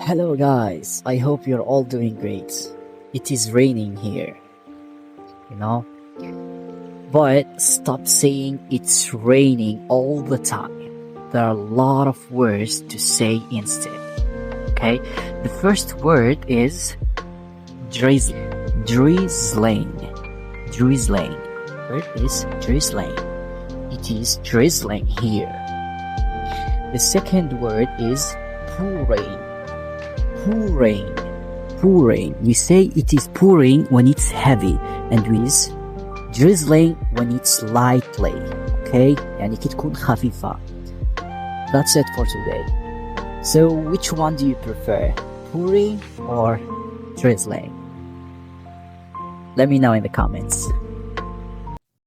Hello guys, I hope you're all doing great. It is raining here, you know, but stop saying it's raining all the time. There are a lot of words to say instead, okay? The first word is drizzling. Drizzling. Word is drizzling. It is drizzling here. The second word is pouring. Pouring. We say it is pouring when it's heavy, and with drizzling when it's lightly. Okay? يعني كي تكون خفيفة. That's it for today. So which one do you prefer? Pouring or drizzling? Let me know in the comments.